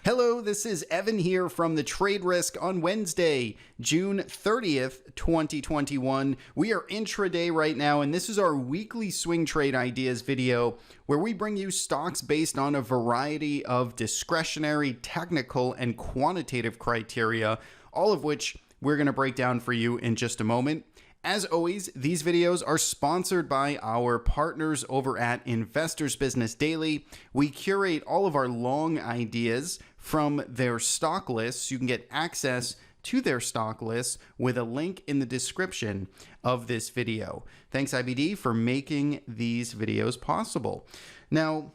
Hello, this is Evan here from the Trade Risk on Wednesday, June 30th, 2021. We are intraday right now, and this is our weekly swing trade ideas video where we bring you stocks based on a variety of discretionary, technical, and quantitative criteria, all of which we're going to break down for you in just a moment. As always, these videos are sponsored by our partners over at Investors Business Daily. We curate all of our long ideas from their stock lists. You can get access to their stock lists with a link in the description of this video. Thanks, IBD, for making these videos possible. Now,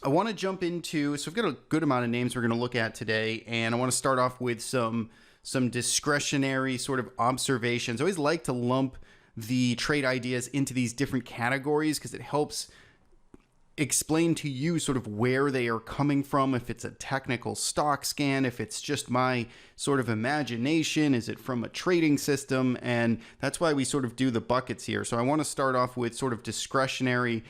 I want to jump into, so we've got a good amount of names we're going to look at today, and I want to start off with some discretionary sort of observations. I always like to lump the trade ideas into these different categories because it helps explain to you sort of where they are coming from, if it's a technical stock scan, if it's just my sort of imagination, is it from a trading system? And that's why we sort of do the buckets here. So I want to start off with sort of discretionary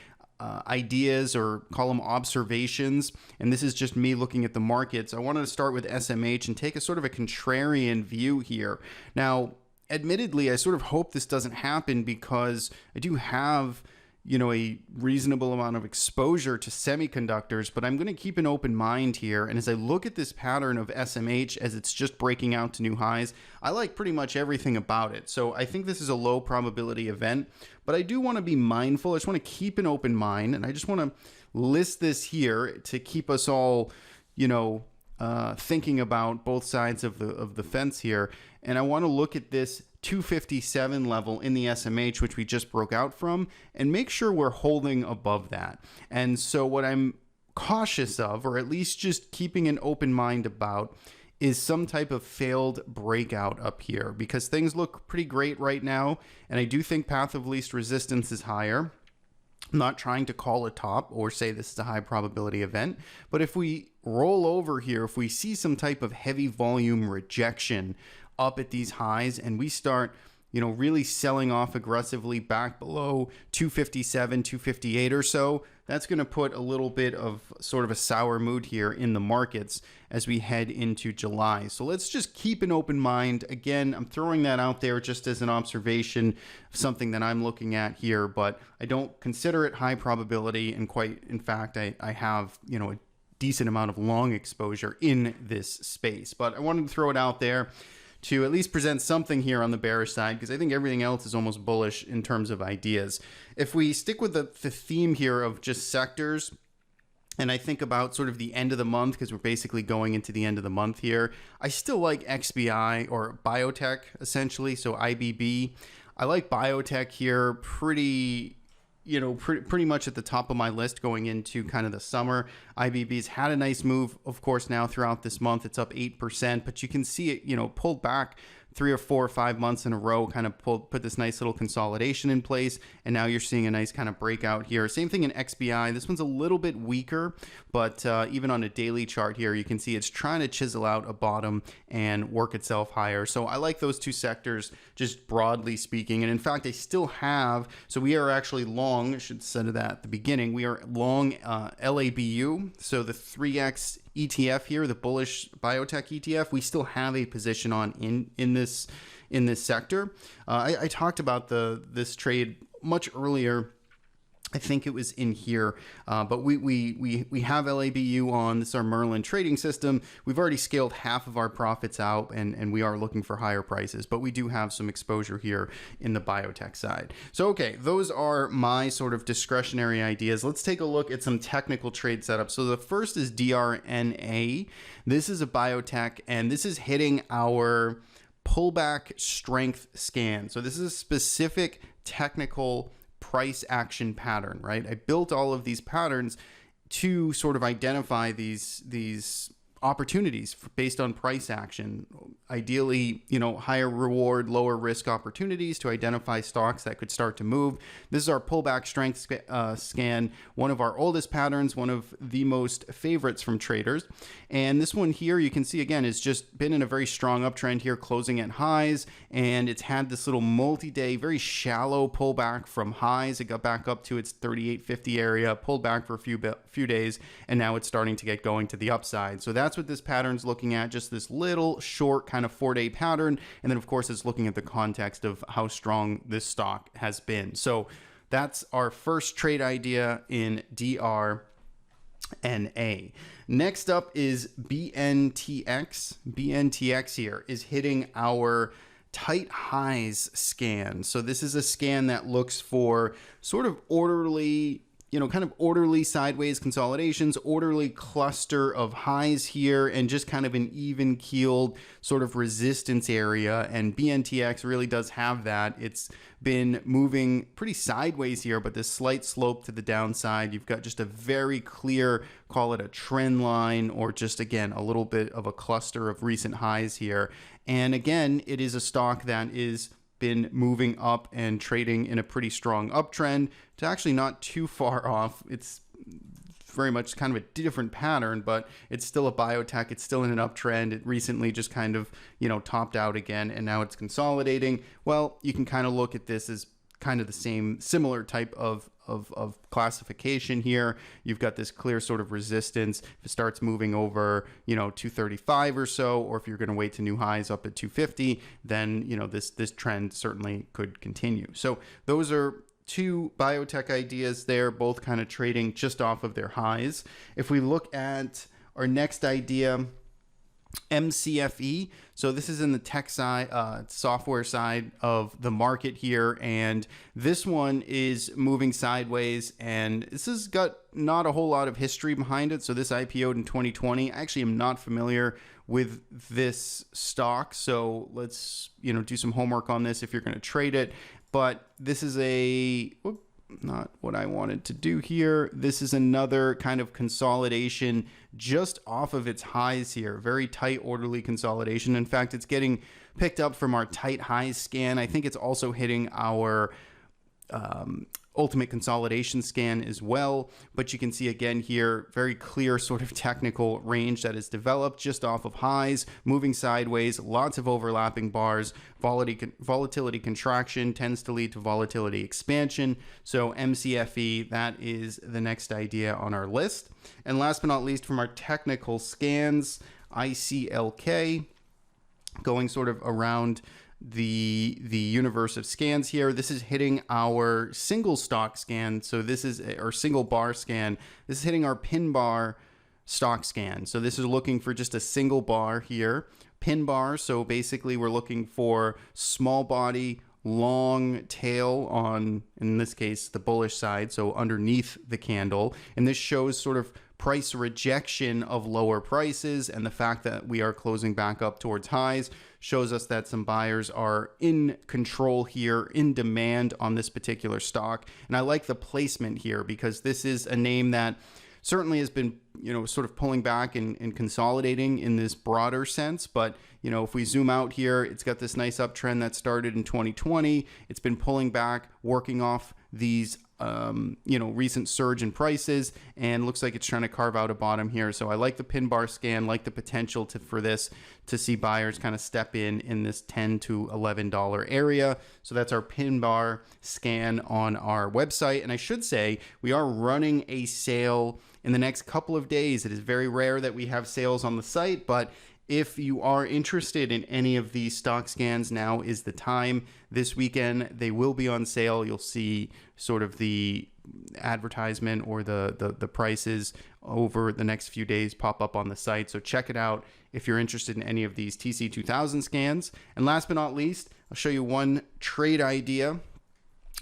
ideas, or call them observations, and this is just me looking at the markets. I wanted to start with SMH and take a sort of a contrarian view here. Now, admittedly, I sort of hope this doesn't happen because I do have, a reasonable amount of exposure to semiconductors, but I'm going to keep an open mind here. And as I look at this pattern of SMH as it's just breaking out to new highs, I like pretty much everything about it. So I think this is a low probability event, but I do want to be mindful. I just want to keep an open mind, and I just want to list this here to keep us all, thinking about both sides of the fence here. And I want to look at this 257 level in the SMH, which we just broke out from, and make sure we're holding above that. And so what I'm cautious of, or at least just keeping an open mind about, is some type of failed breakout up here, because things look pretty great right now. And I do think path of least resistance is higher. I'm not trying to call a top or say this is a high probability event, but if we roll over here, if we see some type of heavy volume rejection up at these highs and we start, really selling off aggressively back below 257, 258 or so, that's going to put a little bit of sort of a sour mood here in the markets as we head into July. So let's just keep an open mind. Again, I'm throwing that out there just as an observation of something that I'm looking at here, but I don't consider it high probability. And in fact, I have, a decent amount of long exposure in this space, but I wanted to throw it out there to at least present something here on the bearish side, because I think everything else is almost bullish in terms of ideas. If we stick with the theme here of just sectors, and I think about sort of the end of the month, because we're basically going into the end of the month here, I still like XBI, or Biotech essentially, so IBB. I like Biotech here pretty much at the top of my list going into kind of the summer. IBB's had a nice move, of course, now throughout this month. It's up 8%, but you can see it, pulled back 3 or 4 or 5 months in a row, kind of put this nice little consolidation in place, and now you're seeing a nice kind of breakout here. Same thing in XBI. This one's a little bit weaker, but even on a daily chart here, you can see it's trying to chisel out a bottom and work itself higher. So I like those two sectors, just broadly speaking. And in fact, I still have, so we are actually long, I should have said that at the beginning, we are long LABU, so the 3X ETF here, the bullish biotech ETF, we still have a position on in this sector. I talked about this trade much earlier. I think it was in here, but we have LABU on. This is our Merlin trading system. We've already scaled half of our profits out, and we are looking for higher prices, but we do have some exposure here in the biotech side. So, okay, those are my sort of discretionary ideas. Let's take a look at some technical trade setups. So the first is DRNA. This is a biotech, and this is hitting our pullback strength scan. So this is a specific technical price action pattern, right? I built all of these patterns to sort of identify these opportunities based on price action. Ideally, higher reward, lower risk opportunities to identify stocks that could start to move. This is our pullback strength scan, one of our oldest patterns, one of the most favorites from traders. And this one here, you can see again, has just been in a very strong uptrend here, closing at highs. And it's had this little multi-day, very shallow pullback from highs. It got back up to its 38.50 area, pulled back for a few days, and now it's starting to get going to the upside. So that's that's what this pattern's looking at, just this little short kind of 4-day pattern. And then of course it's looking at the context of how strong this stock has been. So that's our first trade idea in DRNA. Next up is BNTX. BNTX here is hitting our tight highs scan. So this is a scan that looks for sort of orderly, kind of orderly sideways consolidations, orderly cluster of highs here, and just kind of an even keeled sort of resistance area. And BNTX really does have that. It's been moving pretty sideways here, but this slight slope to the downside. You've got just a very clear, call it a trend line, or just again, a little bit of a cluster of recent highs here. And again, it is a stock that is been moving up and trading in a pretty strong uptrend to actually not too far off. It's very much kind of a different pattern, but it's still a biotech. It's still in an uptrend. It recently just kind of, topped out again, and now it's consolidating. Well, you can kind of look at this as kind of the similar type of classification here. You've got this clear sort of resistance. If it starts moving over, 235 or so, or if you're going to wait to new highs up at 250, then, this trend certainly could continue. So those are two biotech ideas there, both kind of trading just off of their highs. If we look at our next idea, MCFE. So this is in the tech side, software side of the market here. And this one is moving sideways, and this has got not a whole lot of history behind it. So this IPO'd in 2020. I actually am not familiar with this stock. So let's, do some homework on this if you're going to trade it. But this is not what I wanted to do here. This is another kind of consolidation just off of its highs here. Very tight, orderly consolidation. In fact, it's getting picked up from our tight highs scan. I think it's also hitting our ultimate consolidation scan as well. But you can see again here, very clear sort of technical range that is developed just off of highs, moving sideways, lots of overlapping bars. Volatility contraction tends to lead to volatility expansion. So MCFE, that is the next idea on our list. And last but not least, from our technical scans, ICLK, going sort of around the universe of scans here. This is hitting our single stock scan. So this is our single bar scan. This is hitting our pin bar stock scan. So this is looking for just a single bar here. Pin bar. So basically we're looking for small body, long tail on, in this case, the bullish side. So underneath the candle. And this shows sort of price rejection of lower prices, and the fact that we are closing back up towards highs shows us that some buyers are in control here, in demand on this particular stock. And I like the placement here because this is a name that certainly has been, sort of pulling back and consolidating in this broader sense. But, if we zoom out here, it's got this nice uptrend that started in 2020. It's been pulling back, working off these recent surge in prices, and looks like it's trying to carve out a bottom here. So I like the pin bar scan, like the potential for this to see buyers kind of step in this $10 to $11 area. So that's our pin bar scan on our website. And I should say we are running a sale in the next couple of days. It is very rare that we have sales on the site, but if you are interested in any of these stock scans, now is the time. This weekend, they will be on sale. You'll see sort of the advertisement or the prices over the next few days pop up on the site. So check it out if you're interested in any of these TC2000 scans. And last but not least, I'll show you one trade idea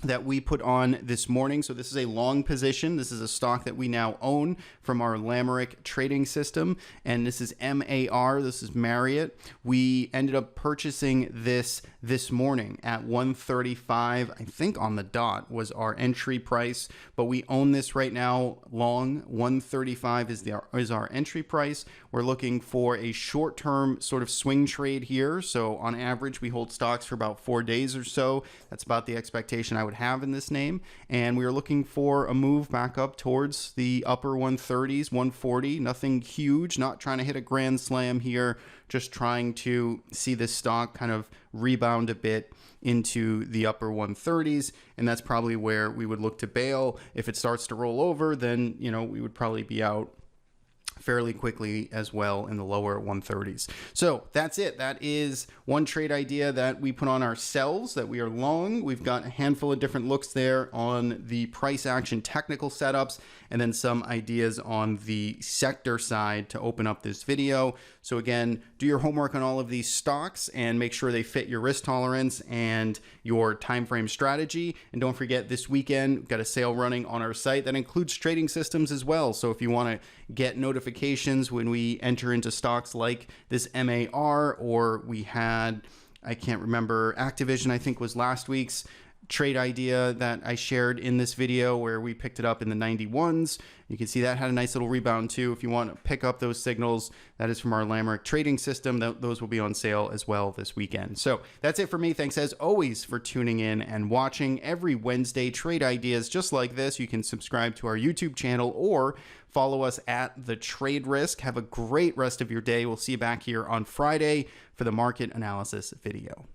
that we put on this morning. So this is a long position. This is a stock that we now own from our Lamerick trading system. And this is MAR. This is Marriott. We ended up purchasing this morning at 135, I think on the dot was our entry price, but we own this right now long. 135 is our entry price. We're looking for a short-term sort of swing trade here. So on average, we hold stocks for about 4 days or so. That's about the expectation I would have in this name. And we are looking for a move back up towards the upper 130s, 140, nothing huge, not trying to hit a grand slam here, just trying to see this stock kind of rebound a bit into the upper 130s. And that's probably where we would look to bail. If it starts to roll over, then, we would probably be out fairly quickly as well in the lower 130s. So that's it. That is one trade idea that we put on ourselves that we are long. We've got a handful of different looks there on the price action technical setups, and then some ideas on the sector side to open up this video. So again, do your homework on all of these stocks and make sure they fit your risk tolerance and your time frame strategy. And don't forget, this weekend we've got a sale running on our site that includes trading systems as well. So if you want to get notifications when we enter into stocks like this MAR, or we had, I can't remember, Activision I think was last week's trade idea that I shared in this video where we picked it up in the 91s. You can see that had a nice little rebound too. If you want to pick up those signals, that is from our Lamerick trading system. Those will be on sale as well this weekend. So that's it for me. Thanks as always for tuning in and watching. Every Wednesday, trade ideas just like this. You can subscribe to our YouTube channel or follow us at The Trade Risk. Have a great rest of your day. We'll see you back here on Friday for the market analysis video.